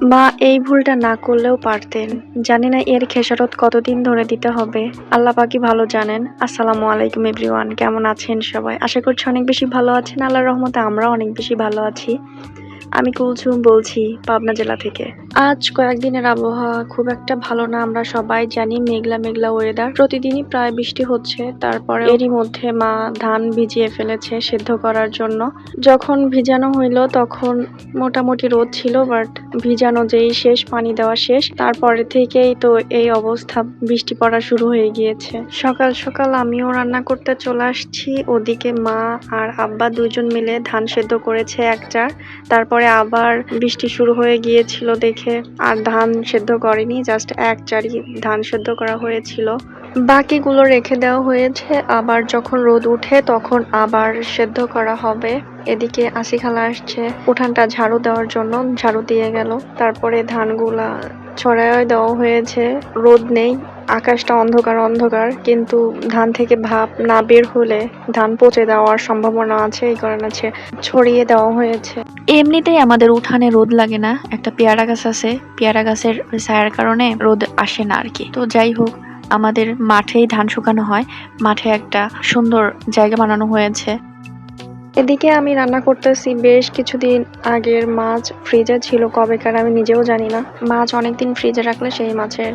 মা এই ভুলটা না করলেও পারতেন। জানি না এর খেসারত কতদিন ধরে দিতে হবে। আল্লাহ পাকই ভালো জানেন। আসসালামু আলাইকুম এভরিওয়ান, কেমন আছেন সবাই? আশা করছি অনেক বেশি ভালো আছেন। আল্লাহর রহমতে আমরাও অনেক বেশি ভালো আছি। আমি কুলসুম বলছি পাবনা জেলা থেকে। আজ কয়েকদিনের আবহাওয়া খুব একটা ভালো না, আমরা সবাই জানি। মেঘলা মেঘলা ওয়েদার, প্রতিদিনই প্রায় বৃষ্টি হচ্ছে। তারপরে এরই মধ্যে মা ধান ভিজিয়ে ফেলেছে সেদ্ধ করার জন্য। যখন ভিজানো হইলো তখন মোটামুটি রোদ ছিল, বাট ভিজানো যেই শেষ, পানি দেওয়া শেষ, তারপরে থেকেই তো এই অবস্থা, বৃষ্টি পড়া শুরু হয়ে গিয়েছে। সকাল সকাল আমিও রান্না করতে চলে আসছি। ওদিকে মা আর আব্বা দুজন মিলে ধান সেদ্ধ করেছে এক চার। তারপরে আবার বৃষ্টি শুরু হয়ে গিয়েছিল দেখে আর ধান সেদ্ধ করেনি, জাস্ট এক চারি ধান সেদ্ধ করা হয়েছিল। বাকিগুলো রেখে দেওয়া হয়েছে, আবার যখন রোদ উঠে তখন আবার সেদ্ধ করা হবে। এদিকে আসি খালা আসছে উঠানটা ঝাড়ু দেওয়ার জন্য, ঝাড়ু দিয়ে গেল। তারপরে ধানগুলা ছড়ায় দেওয়া হয়েছে। রোদ নেই, আকাশটা অন্ধকার অন্ধকার, কিন্তু ধান থেকে ভাপ না বের হলে ধান পচে যাওয়ার সম্ভাবনা আছে, এই কারণে ছড়িয়ে দেওয়া হয়েছে। এমনিতেই আমাদের উঠানে রোদ লাগে না, একটা পেয়ারা গাছ আছে, পেয়ারা গাছের ছায়ার কারণে রোদ আসে না আর কি। তো যাই হোক, আমাদের মাঠেই ধান শুকানো হয়, মাঠে একটা সুন্দর জায়গা বানানো হয়েছে। এদিকে আমি রান্না করতেছি বেশ কিছুদিন আগের মাছ, ফ্রিজে ছিল কবেকার আমি নিজেও জানি না। মাছ অনেকদিন ফ্রিজে রাখলে সেই মাছের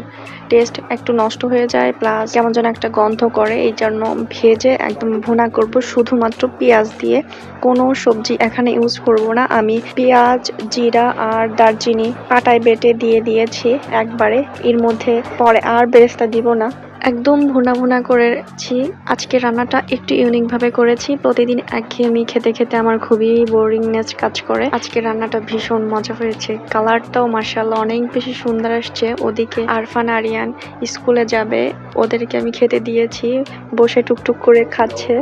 টেস্ট একটু নষ্ট হয়ে যায়, প্লাস কেমন যেন একটা গন্ধ করে। এই জন্য ভেজে একদম ভুনা করব শুধুমাত্র পেঁয়াজ দিয়ে, কোনো সবজি এখানে ইউজ করব না। আমি পেঁয়াজ, জিরা আর দারচিনি পাটায় বেটে দিয়ে দিয়েছি একবারে, এর মধ্যে পরে আর বেরেস্তা দিব না। একদম ভুনা ভুনা করেছি। আজকে রান্নাটা একটু ইউনিক ভাবে করেছি। প্রতিদিন একঘেয়েমি খেতে খেতে আমার খুবই বোরিংনেস কাজ করে। আজকে রান্নাটা ভীষণ মজা হয়েছে, কালারটাও মাশাআল্লাহ অনেক বেশি সুন্দর আসছে। ওদিকে আরফান আরিয়ান স্কুলে যাবে, ওদেরকে আমি খেতে দিয়েছি, বসে টুকটুক করে খাচ্ছে।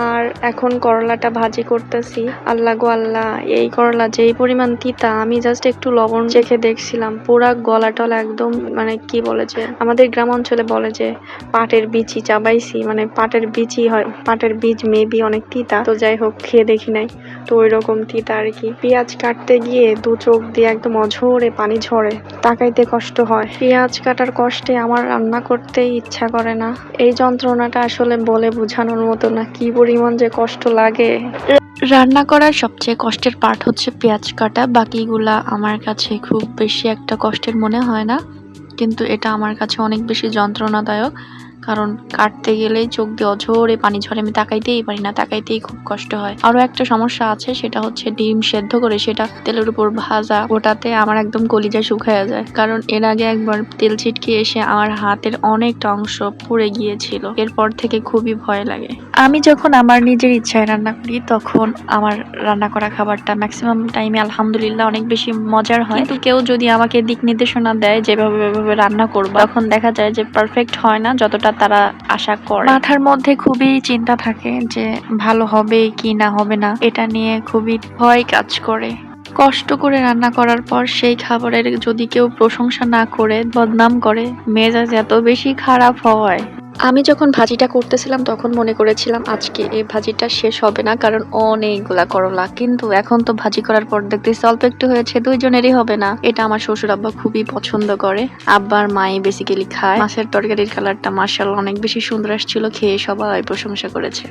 আর এখন করলাটা ভাজি করতেছি। আল্লাহ গো আল্লাহ, এই করলা যেই পরিমাণ তিতা, আমি জাস্ট একটু লবণ চেখে দেখছিলাম, পুরা গলা টলা একদম, মানে কি বলে যে আমাদের গ্রাম অঞ্চলে বলে যে পাটের বীজই চাবাইছি, মানে পাটের বীজই হয়, পাটের বীজ মেবি অনেক তিতা। তো যাই হোক, খেয়ে দেখি নাই, তো ওই রকম তিতা আর কি। পেঁয়াজ কাটতে গিয়ে দু চোখ দিয়ে একদম অঝরে পানি ঝরে, তাকাইতে কষ্ট হয়। পেঁয়াজ কাটার কষ্টে আমার রান্না করতে ইচ্ছা করে না। এই যন্ত্রণাটা আসলে বলে বোঝানোর মতো না, কি পরিমাণ যে কষ্ট লাগে। রান্না করার সবচেয়ে কষ্টের পার্ট হচ্ছে পেঁয়াজ কাটা, বাকিগুলা আমার কাছে খুব বেশি একটা কষ্টের মনে হয় না, কিন্তু এটা আমার কাছে অনেক বেশি যন্ত্রণাদায়ক, কারণ কাটতে গেলেই চোখ দিয়ে অঝরে পানি ঝরে, আমি তাকাইতেই পারি না, তাকাইতেই খুব কষ্ট হয়। আরো একটা সমস্যা আছে, সেটা হচ্ছে ডিম সেদ্ধ করে সেটা তেলের উপর ভাজা, ওটাতে আমার একদম কলিজা শুকায়া যায়, কারণ এর আগে একবার তেল ছিটকে এসে আমার হাতের অনেকটা অংশ পুড়ে গিয়েছিল। এরপর থেকে খুবই ভয় লাগে। আমি যখন আমার নিজের ইচ্ছায় রান্না করি তখন আমার রান্না করা খাবারটা ম্যাক্সিমাম টাইমে আলহামদুলিল্লাহ অনেক বেশি মজার হয়, কিন্তু কেউ যদি আমাকে দিক নির্দেশনা দেয় যেভাবে রান্না করবো, তখন দেখা যায় যে পারফেক্ট হয় না যতটা তারা আশা করে। মাথার মধ্যে খুবই চিন্তা থাকে যে ভালো হবে কি না হবে না, এটা নিয়ে খুবই ভয় কাজ করে। কষ্ট করে রান্না করার পর সেই খাবারের যদি কেউ প্রশংসা না করে বদনাম করে, মেজাজ এত বেশি খারাপ হয়। আমি যখন ভাজিটা করতেছিলাম তখন মনে করেছিলাম আজকে এই ভাজিটা শেষ হবে না, কারণ অনেকগুলা করলা, কিন্তু এখন তো ভাজি করার পর দেখতেছি অল্প একটু হয়েছে, দুইজনেরই হবে না। এটা আমার শ্বশুর আব্বা খুবই পছন্দ করে, আব্বার মাই বেসিক্যালি খায়। মাছের তরকারির কালারটা মাশাআল্লাহ অনেক বেশি সুন্দর আসছিল, খেয়ে সবাই প্রশংসা করেছে।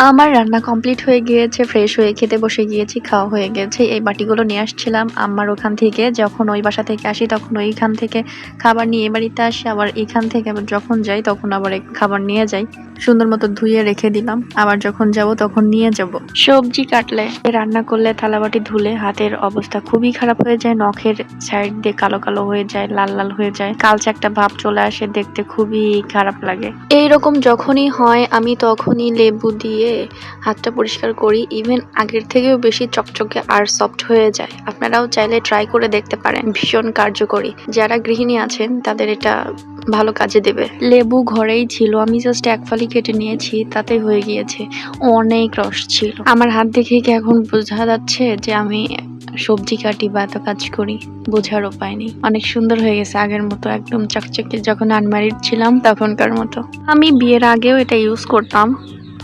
আমার রান্না কমপ্লিট হয়ে গিয়েছে, ফ্রেশ হয়ে খেতে বসে গিয়েছি, খাওয়া হয়ে গেছে। এই বাটিগুলো নিয়ে আসছিলাম আম্মার ওখান থেকে, যখন ওই বাসা থেকে আসি তখন ওইখান থেকে খাবার নিয়ে এ বাড়িতে আসি, আবার এখান থেকে আবার যখন যাই তখন আবার খাবার নিয়ে যাই। সুন্দর মতো ধুয়ে রেখে দিলাম, আবার যখন যাব তখন নিয়ে যাব। সবজি কাটলে, রান্না করলে, থালাবাটি ধুলে হাতের অবস্থা খুবই খারাপ হয়ে যায়, নখের সাইড দিয়ে কালো কালো হয়ে যায়, লাল লাল হয়ে যায়, কালচে একটা ভাব চলে আসে, দেখতে খুবই খারাপ লাগে। এইরকম যখনই হয় আমি তখনই লেবু দিয়ে হাতটা পরিষ্কার করি, ইভেন আগের থেকেও বেশি চকচকে আর সফট হয়ে যায়। আপনারাও চাইলে ট্রাই করে দেখতে পারেন, ভীষণ কার্যকরী। যারা গৃহিণী আছেন তাদের এটা ভালো কাজে দেবে। লেবু ঘরেই ছিল, আমি জাস্ট এক ফালি কেটে নিয়েছি, তাতে হয়ে গিয়েছে, অনেক রস ছিল। আমার হাত দেখে কি এখন বোঝা যাচ্ছে যে আমি সবজি কাটি বা এত কাজ করি? বোঝার উপায় নেই। অনেক সুন্দর হয়ে গেছে, আগের মতো একদম চকচকে, যখন আনম্যারিড ছিলাম তখনকার মতো। আমি বিয়ের আগেও এটা ইউজ করতাম,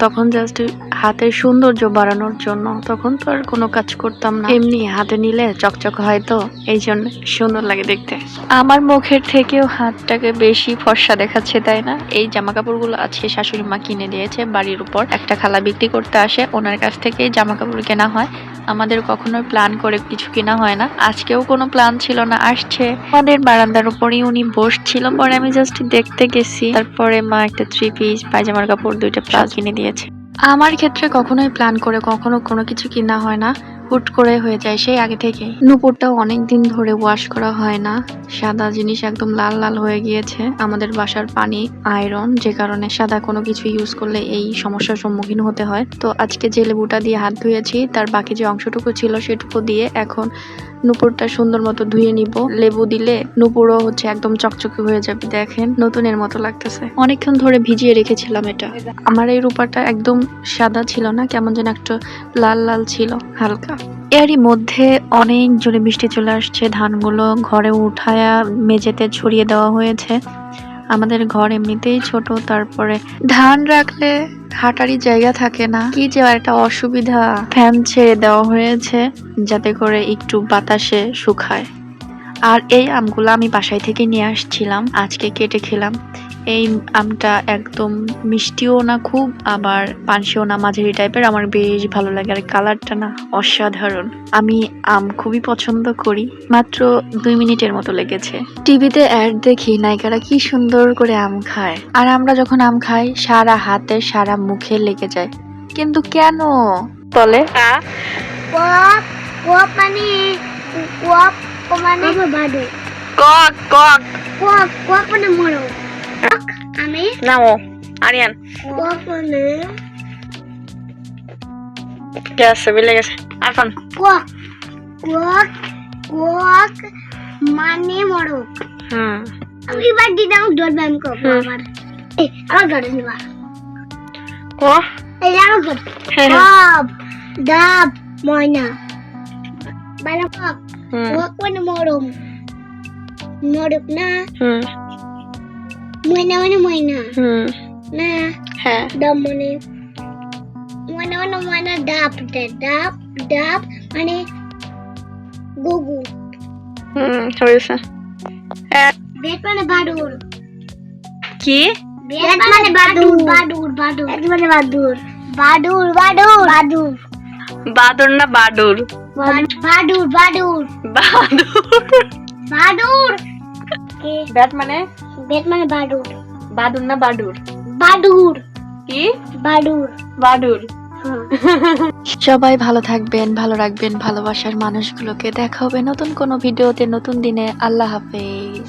তখন জাস্ট হাতের সৌন্দর্য বাড়ানোর জন্য। তখন তো আর কোনো কাজ করতাম না, এমনি হাতে নিলে চকচক হয়, তো এই জন্য সুন্দর লাগে দেখতে। আমার মুখের থেকেও হাতটাকে বেশি ফর্সা দেখাচ্ছে, তাই না? এই জামা কাপড়গুলো আজকে শাশুড়ি মা কিনে দিয়েছে। বাড়ির উপর একটা খালা বিক্রি করতে আসে, ওনার কাছ থেকে জামা কাপড় কেনা হয়। আমাদের কখনো প্ল্যান করে কিছু কেনা হয় না, আজকেও কোনো প্ল্যান ছিল না, আসছে। আমাদের বারান্দার উপরেই উনি বসছিল, পরে আমি জাস্ট দেখতে গেছি। তারপরে মা একটা 3 পিস পায়জামার কাপড় 2টা প্লাস কিনে দিয়েছে। আমার ক্ষেত্রে কখনোই প্ল্যান করে কখনো কোনো কিছু কিনা হয় না, হুট করে হয়ে যায় সেই আগে থেকে। নুপুরটাও অনেকদিন ধরে ওয়াশ করা হয় না, সাদা জিনিস একদম লাল লাল হয়ে গিয়েছে। আমাদের বাসার পানি আয়রন, যে কারণে সাদা কোনো কিছু ইউজ করলে এই সমস্যার সম্মুখীন হতে হয়। তো আজকে যে লেবুটা দিয়ে হাত ধুয়েছি, তার বাকি যে অংশটুকু ছিল সেটুকু দিয়ে এখন নুপুরটা সুন্দর মতো ধুয়ে নিব। লেবু দিলে নুপুরও হচ্ছে একদম চকচকে হয়ে যাবে, দেখেন নতুনের মতো লাগতেছে। অনেকক্ষণ ধরে ভিজিয়ে রেখেছিলাম এটা। আমার এই রূপাটা একদম সাদা ছিল না, কেমন যেন একটা লাল লাল ছিল হালকা। এরই মধ্যে অনেক জোরে বৃষ্টি চলে আসছে, ধানগুলো ঘরে উঠায়া মেঝেতে ছড়িয়ে দেওয়া হয়েছে। আমাদের ঘর এমনিতেই ছোট, তারপরে ধান রাখলে হাঁটারই জায়গা থাকে না, কি যে একটা অসুবিধা। ফ্যান ছেড়ে দেওয়া হয়েছে যাতে করে একটু বাতাসে শুকায়। আর এই আমগুলো আমি বাসায় থেকে নিয়ে আসছিলাম, আজকে কেটে খেলাম। এই আমটা একদম মিষ্টিও না খুব, আবার পানসিও না, মাঝারি টাইপের। আমার বেশ ভালো লাগে, আর কালারটা না অসাধারণ। আমি আম খুবই পছন্দ করি। মাত্র 2 মিনিটের মতো লেগেছে। টিভিতে অ্যাড দেখি নায়িকারা কি সুন্দর করে আম খায়, আর আমরা যখন আম খাই সারা হাতে সারা মুখে লেগে যায়। কিন্তু কেন বলে? কক কক Kuak mana moro? Ame? নাও আরিয়ান Kuak mana? গেছে, বিলে গেছে। Arfan Kuak mane moro? Aku ibar di dalam dor bam ko babar. Aku dor ni bar. ক Aku dor. Dab moina. Bala kuak. Kuak mana moro? Morok na. Moina. Na. হ্যাঁ Dab mane. Moina dab mane gugu. হয়েছে। Bet mane badur. কি Bet mane badur. Bet mane badur. Badur. বাদর না বাডুর? Badur. বাদুর। Badur. Bat মানে Bet mane badur. বাদুর না বাডুর? Badur. কি Badur. বাডুর? সবাই ভালো থাকবেন, ভালো রাখবেন ভালোবাসার মানুষগুলোকে। দেখা হবে নতুন কোনো ভিডিওতে নতুন দিনে। আল্লাহ হাফেজ।